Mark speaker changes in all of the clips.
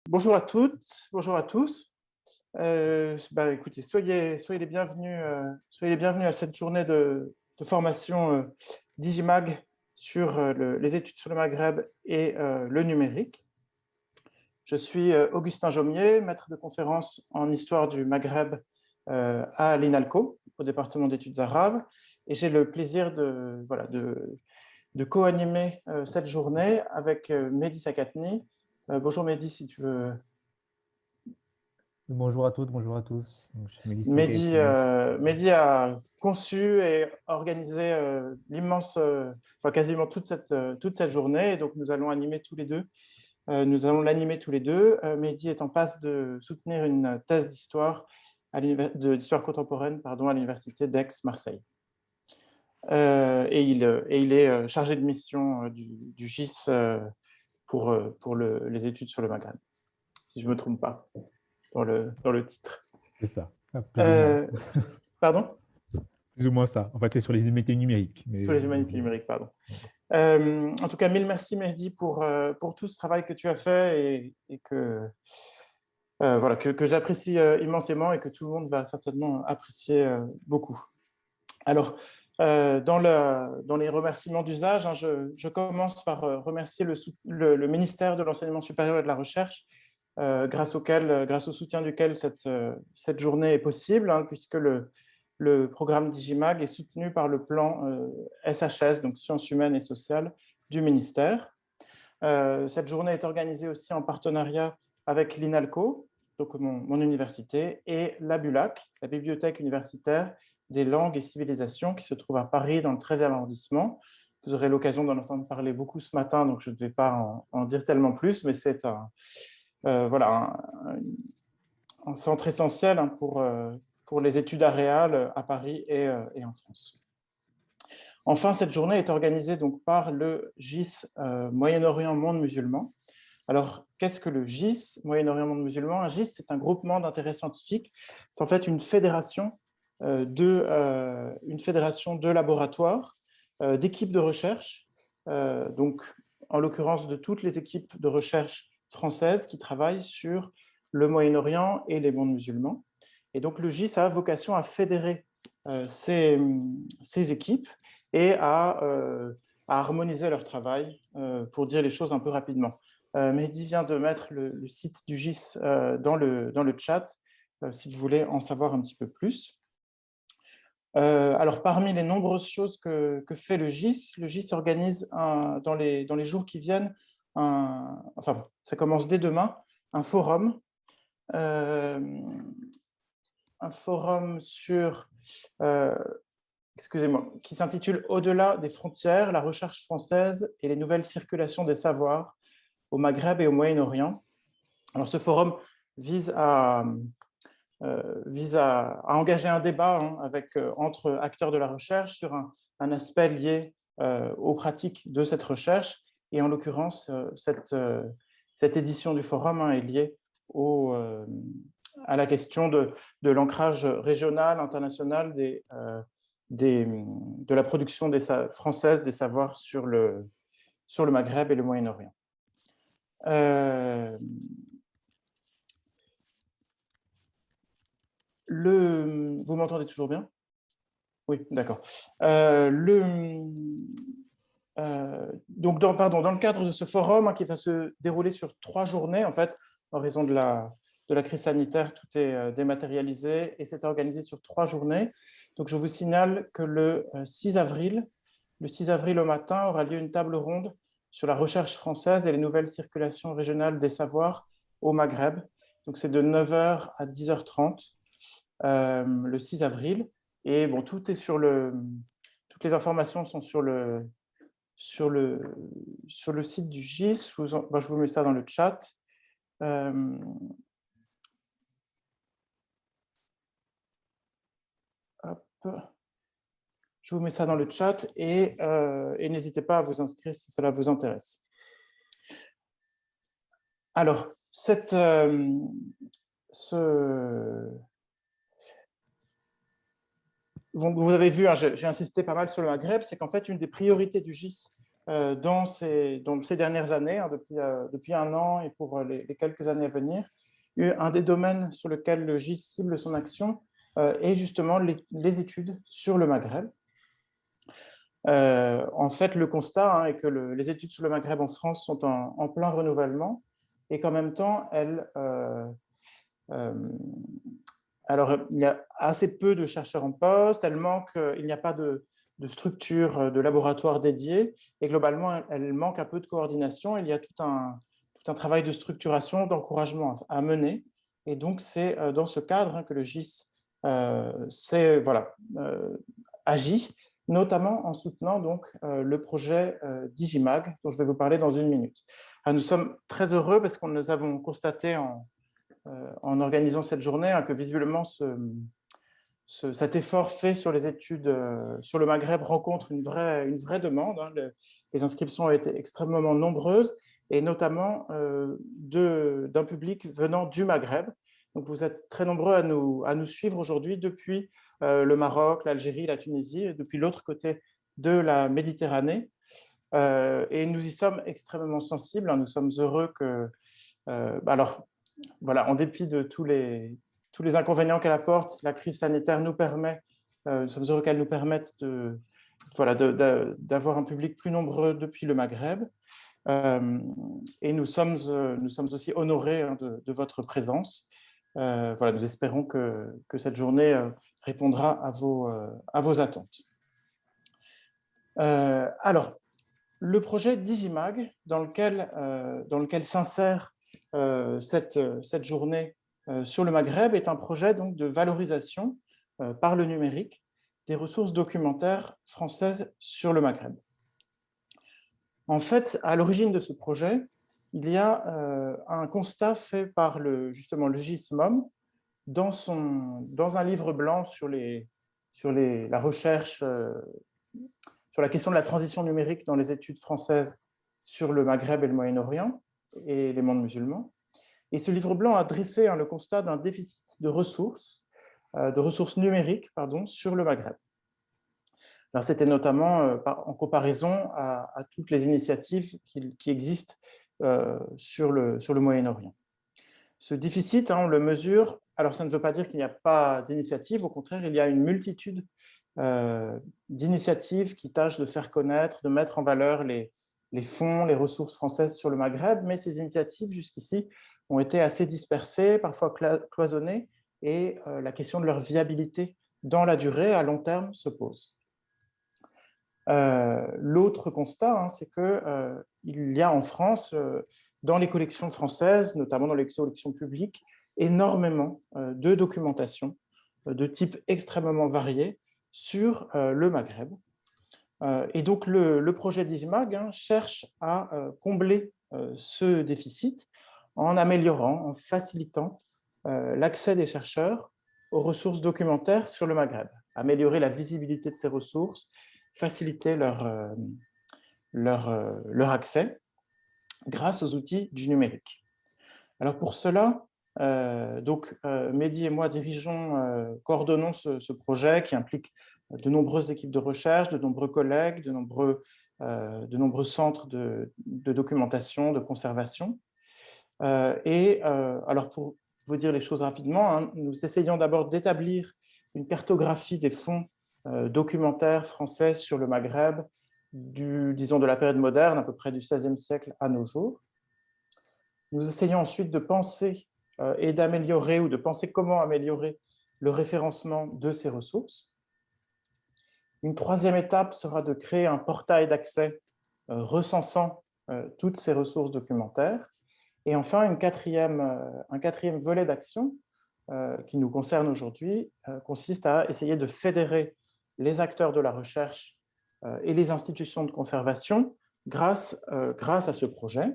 Speaker 1: Bonjour à toutes, bonjour à tous. Écoutez, soyez les bienvenus à cette journée de formation Digimag sur les études sur le Maghreb et le numérique. Je suis Augustin Jaumier, maître de conférence en histoire du Maghreb à l'INALCO, au département d'études arabes, et j'ai le plaisir de co-animer cette journée avec Mehdi Sakatni. Bonjour Mehdi, si tu veux.
Speaker 2: Bonjour à toutes, bonjour à tous. Donc, je suis Mélissa Gaetani.
Speaker 1: Mehdi a conçu et organisé quasiment toute cette journée. Et donc, nous allons animer tous les deux. Nous allons l'animer tous les deux. Mehdi est en passe de soutenir une thèse d'histoire d'histoire contemporaine à l'université d'Aix-Marseille. Et il est chargé de mission du GIS pour les études sur le Maghreb, si je ne me trompe pas, dans le titre.
Speaker 2: C'est ça, plus ou moins.
Speaker 1: Pardon?
Speaker 2: Plus ou moins ça. En fait, c'est sur les humanités numériques. Mais
Speaker 1: Sur les humanités numériques, pardon. En tout cas, mille merci Mehdi pour tout ce travail que tu as fait et que j'apprécie immensément et que tout le monde va certainement apprécier beaucoup. Alors, dans les remerciements d'usage, hein, je commence par remercier le ministère de l'Enseignement supérieur et de la Recherche, grâce au soutien duquel cette journée est possible, hein, puisque le programme Digimag est soutenu par le plan SHS, donc Sciences humaines et sociales, du ministère. Cette journée est organisée aussi en partenariat avec l'INALCO, donc mon université, et la BULAC, la Bibliothèque universitaire des langues et civilisations, qui se trouve à Paris, dans le 13e arrondissement. Vous aurez l'occasion d'en entendre parler beaucoup ce matin, donc je ne vais pas en dire tellement plus, mais c'est un centre essentiel, hein, pour les études aréales à Paris et en France. Enfin, cette journée est organisée donc par le GIS Moyen-Orient Monde Musulman. Alors, qu'est-ce que le GIS Moyen-Orient Monde Musulman? Un GIS, c'est un groupement d'intérêt scientifique. C'est en fait une fédération de laboratoires, d'équipes de recherche, donc en l'occurrence de toutes les équipes de recherche françaises qui travaillent sur le Moyen-Orient et les mondes musulmans. Et donc le GIS a vocation à fédérer ces équipes et à harmoniser leur travail, pour dire les choses un peu rapidement. Mehdi vient de mettre le site du GIS dans le chat, si vous voulez en savoir un petit peu plus. Alors, parmi les nombreuses choses que fait le GIS organise dans les jours qui viennent, ça commence dès demain, un forum sur, qui s'intitule « Au-delà des frontières, la recherche française et les nouvelles circulations des savoirs au Maghreb et au Moyen-Orient ». Alors, ce forum vise à engager un débat, hein, entre acteurs de la recherche sur un aspect lié aux pratiques de cette recherche. Et en l'occurrence, cette édition du forum, hein, est liée à la question de l'ancrage régional, international de la production française des savoirs sur le Maghreb et le Moyen-Orient. Vous m'entendez toujours bien? Oui, d'accord. Donc, dans le cadre de ce forum, hein, qui va se dérouler sur 3 journées, en fait, en raison de la crise sanitaire, tout est dématérialisé et c'est organisé sur 3 journées. Donc, je vous signale que le 6 avril au matin, aura lieu une table ronde sur la recherche française et les nouvelles circulations régionales des savoirs au Maghreb. Donc, c'est de 9h à 10h30. Le 6 avril. Et bon, toutes les informations sont sur le site du GIS. Je vous mets ça dans le chat. Je vous mets ça dans le chat et n'hésitez pas à vous inscrire si cela vous intéresse. Alors, vous avez vu, hein, j'ai insisté pas mal sur le Maghreb, c'est qu'en fait, une des priorités du GIS dans ces dernières années, hein, depuis un an et pour les quelques années à venir. Un des domaines sur lequel le GIS cible son action est justement les études sur le Maghreb. En fait, le constat hein, est que les études sur le Maghreb en France sont en plein renouvellement et qu'en même temps, alors, il y a assez peu de chercheurs en poste, il n'y a pas de structure de laboratoire dédiée et globalement, elle manque un peu de coordination. Il y a tout un travail de structuration, d'encouragement à mener. Et donc, c'est dans ce cadre hein, que le GIS agit, notamment en soutenant donc, le projet Digimag, dont je vais vous parler dans une minute. Alors, nous sommes très heureux parce que nous avons constaté en organisant cette journée hein, que visiblement cet effort fait sur les études sur le Maghreb rencontre une vraie demande. Hein. Les inscriptions ont été extrêmement nombreuses et notamment d'un public venant du Maghreb. Donc vous êtes très nombreux à nous suivre aujourd'hui depuis le Maroc, l'Algérie, la Tunisie, et depuis l'autre côté de la Méditerranée. Et nous y sommes extrêmement sensibles. Hein. Nous sommes heureux que... alors, voilà, en dépit de tous les inconvénients qu'elle apporte, la crise sanitaire nous sommes heureux qu'elle nous permette d'avoir un public plus nombreux depuis le Maghreb. Et nous sommes aussi honorés hein, de votre présence. Nous espérons que cette journée répondra à vos attentes. Alors, le projet Digimag, dans lequel s'insère cette journée sur le Maghreb, est un projet donc, de valorisation par le numérique des ressources documentaires françaises sur le Maghreb. En fait, à l'origine de ce projet, il y a un constat fait par justement le GISMOM dans un livre blanc sur la recherche, sur la question de la transition numérique dans les études françaises sur le Maghreb et le Moyen-Orient et les mondes musulmans. Et ce livre blanc a dressé le constat d'un déficit de ressources numériques sur le Maghreb. Alors, c'était notamment en comparaison à toutes les initiatives qui existent sur le Moyen-Orient. Ce déficit, on le mesure. Alors, ça ne veut pas dire qu'il n'y a pas d'initiative. Au contraire, il y a une multitude d'initiatives qui tâchent de faire connaître, de mettre en valeur les fonds, les ressources françaises sur le Maghreb. Mais ces initiatives, jusqu'ici, ont été assez dispersées, parfois cloisonnées, et la question de leur viabilité dans la durée, à long terme, se pose. L'autre constat, c'est qu'il y a en France, dans les collections françaises, notamment dans les collections publiques, énormément de documentation de type extrêmement varié sur le Maghreb. Et donc, le projet Digimag cherche à combler ce déficit en améliorant, en facilitant l'accès des chercheurs aux ressources documentaires sur le Maghreb, améliorer la visibilité de ces ressources, faciliter leur accès grâce aux outils du numérique. Alors pour cela, Mehdi et moi coordonnons ce projet qui implique de nombreuses équipes de recherche, de nombreux collègues, de nombreux centres de documentation, de conservation. Alors pour vous dire les choses rapidement, nous essayons d'abord d'établir une cartographie des fonds documentaires français sur le Maghreb, disons de la période moderne, à peu près du XVIe siècle à nos jours. Nous essayons ensuite de penser et d'améliorer ou de penser comment améliorer le référencement de ces ressources. Une troisième étape sera de créer un portail d'accès recensant toutes ces ressources documentaires. Et enfin, un quatrième volet d'action qui nous concerne aujourd'hui consiste à essayer de fédérer les acteurs de la recherche et les institutions de conservation grâce à ce projet.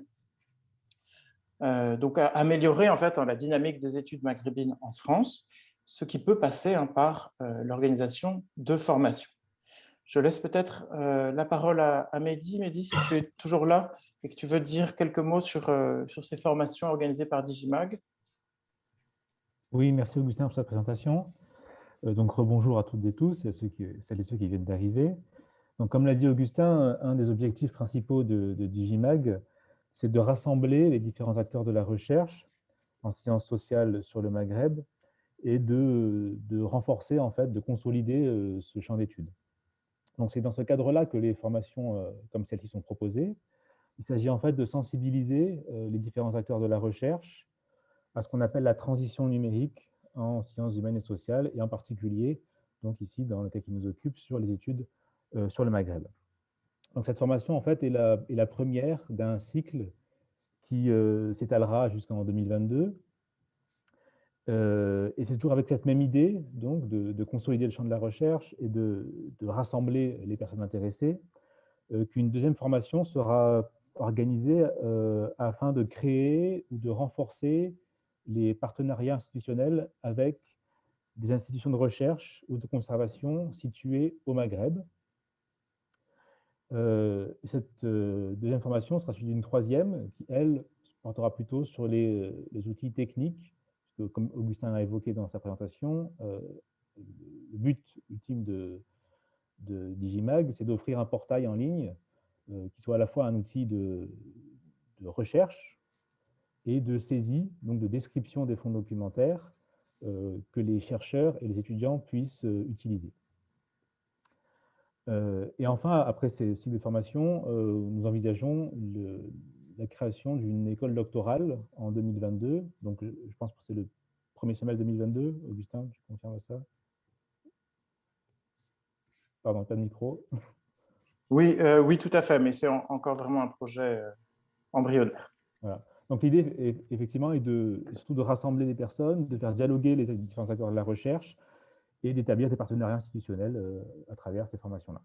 Speaker 1: Donc, à améliorer en fait la dynamique des études maghrébines en France, ce qui peut passer par l'organisation de formations. Je laisse peut-être la parole à Mehdi. Mehdi, si tu es toujours là et que tu veux dire quelques mots sur ces formations organisées par Digimag.
Speaker 2: Oui, merci Augustin pour sa présentation. Donc, rebonjour à toutes et tous, et à celles et ceux qui viennent d'arriver. Donc, comme l'a dit Augustin, un des objectifs principaux de Digimag, c'est de rassembler les différents acteurs de la recherche en sciences sociales sur le Maghreb et de renforcer, en fait, de consolider ce champ d'études. Donc, c'est dans ce cadre-là que les formations comme celle-ci sont proposées. Il s'agit en fait de sensibiliser les différents acteurs de la recherche à ce qu'on appelle la transition numérique en sciences humaines et sociales, et en particulier, donc ici, dans le cas qui nous occupe, sur les études sur le Maghreb. Donc, cette formation, en fait, est la première d'un cycle qui s'étalera jusqu'en 2022. Et c'est toujours avec cette même idée, donc, de consolider le champ de la recherche et de rassembler les personnes intéressées, qu'une deuxième formation sera organisée afin de créer ou de renforcer les partenariats institutionnels avec des institutions de recherche ou de conservation situées au Maghreb. Cette deuxième formation sera suivie d'une troisième qui, elle, portera plutôt sur les outils techniques, parce que, comme Augustin l'a évoqué dans sa présentation, le but ultime de Digimag, c'est d'offrir un portail en ligne qui soit à la fois un outil de recherche et de saisie, donc de description des fonds documentaires que les chercheurs et les étudiants puissent utiliser. Et enfin, après ces cycles de formation, nous envisageons la création d'une école doctorale en 2022. Donc, je pense que c'est le premier semestre 2022. Augustin, tu confirmes ça? Pardon, pas de micro.
Speaker 1: Oui, oui, tout à fait, mais c'est encore vraiment un projet embryonnaire.
Speaker 2: Voilà. Donc, l'idée, effectivement, est surtout de rassembler les personnes, de faire dialoguer les différents acteurs de la recherche et d'établir des partenariats institutionnels à travers ces formations-là.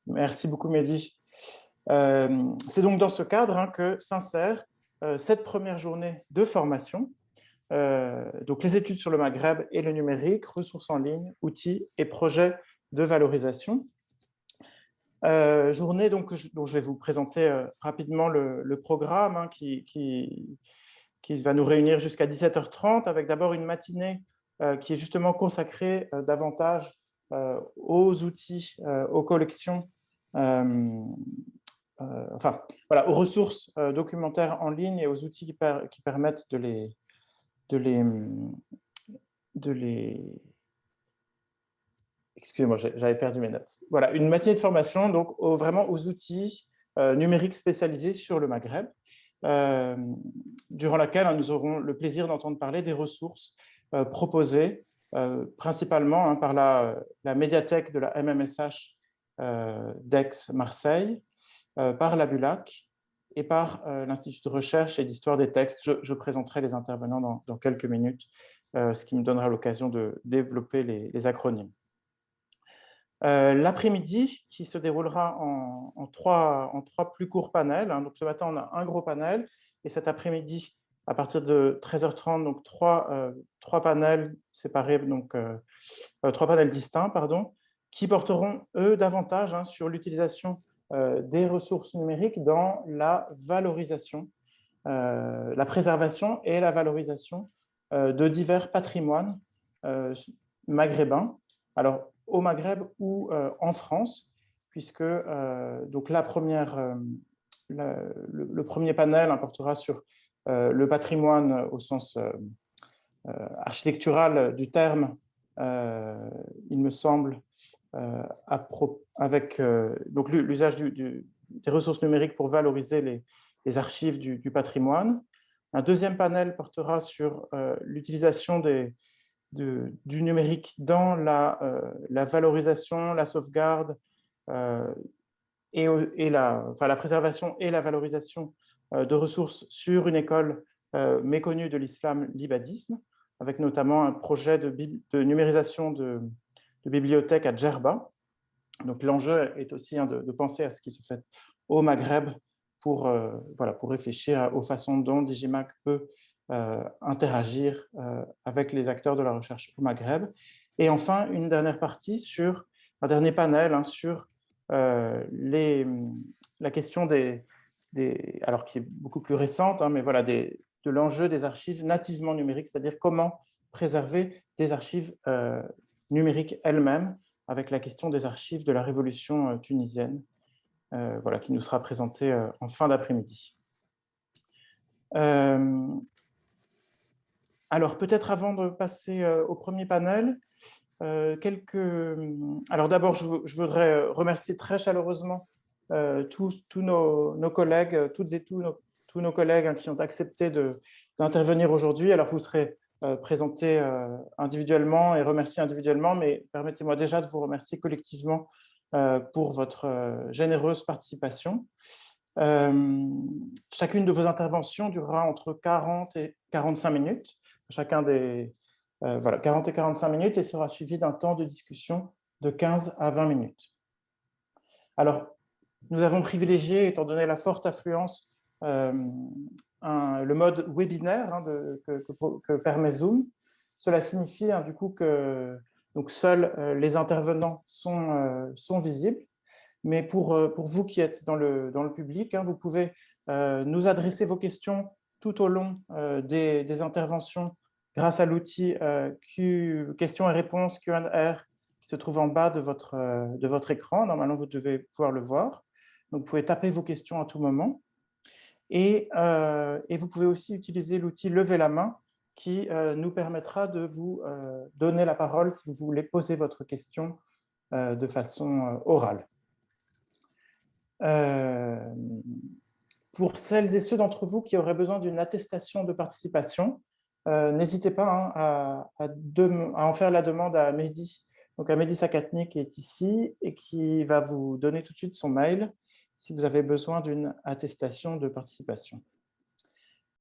Speaker 1: Merci beaucoup, Mehdi. C'est donc dans ce cadre que s'insère cette première journée de formation. Donc, les études sur le Maghreb et le numérique, ressources en ligne, outils et projets de valorisation. Journée donc, dont je vais vous présenter rapidement le programme qui va nous réunir jusqu'à 17h30 avec d'abord une matinée qui est justement consacrée davantage aux outils, aux collections, enfin, voilà, aux ressources documentaires en ligne et aux outils qui permettent de les excusez-moi, j'avais perdu mes notes. Voilà, une matinée de formation donc vraiment aux outils numériques spécialisés sur le Maghreb, durant laquelle nous aurons le plaisir d'entendre parler des ressources proposées principalement par la médiathèque de la MMSH d'Aix-Marseille, par la BULAC et par l'Institut de recherche et d'histoire des textes. Je présenterai les intervenants dans quelques minutes, ce qui me donnera l'occasion de développer les acronymes. L'après-midi, qui se déroulera en trois plus courts panels. Donc, ce matin, on a un gros panel, et cet après-midi, à partir de 13h30, donc trois panels séparés, donc trois panels distincts, pardon, qui porteront, eux, davantage sur l'utilisation des ressources numériques dans la valorisation, la préservation et la valorisation de divers patrimoines maghrébins. Alors, au Maghreb ou en France, puisque donc le premier panel portera sur le patrimoine au sens architectural du terme, il me semble, avec donc l'usage des ressources numériques pour valoriser les archives du patrimoine. Un deuxième panel portera sur l'utilisation du numérique dans la valorisation, la sauvegarde et la préservation et la valorisation de ressources sur une école méconnue de l'islam, l'ibadisme, avec notamment un projet de numérisation de bibliothèque à Djerba. Donc l'enjeu est aussi de penser à ce qui se fait au Maghreb pour réfléchir aux façons dont Digimag peut interagir avec les acteurs de la recherche au Maghreb. Et enfin, une dernière partie un dernier panel sur la question alors qui est beaucoup plus récente, mais voilà, de l'enjeu des archives nativement numériques, c'est-à-dire comment préserver des archives numériques elles-mêmes avec la question des archives de la révolution tunisienne, voilà, qui nous sera présentée en fin d'après-midi. Alors, peut-être avant de passer au premier panel, Alors d'abord, je voudrais remercier très chaleureusement tous nos collègues, toutes et tous nos collègues qui ont accepté d'intervenir aujourd'hui. Alors, vous serez présentés individuellement et remerciés individuellement, mais permettez-moi déjà de vous remercier collectivement pour votre généreuse participation. Chacune de vos interventions durera entre 40 et 45 minutes, chacun des... voilà, 40 et 45 minutes, et sera suivi d'un temps de discussion de 15 à 20 minutes. Alors, nous avons privilégié, étant donné la forte affluence, le mode webinaire que permet Zoom. Cela signifie du coup que donc, seuls les intervenants sont visibles. Mais pour vous qui êtes dans le public, vous pouvez nous adresser vos questions tout au long des interventions grâce à l'outil questions et réponses Q&R qui se trouve en bas de votre écran. Normalement, vous devez pouvoir le voir. Donc, vous pouvez taper vos questions à tout moment. Et vous pouvez aussi utiliser l'outil Lever la main qui nous permettra de vous donner la parole si vous voulez poser votre question de façon orale. Pour celles et ceux d'entre vous qui auraient besoin d'une attestation de participation, n'hésitez pas à en faire la demande à Mehdi. Donc à Mehdi Sakatni qui est ici et qui va vous donner tout de suite son mail si vous avez besoin d'une attestation de participation.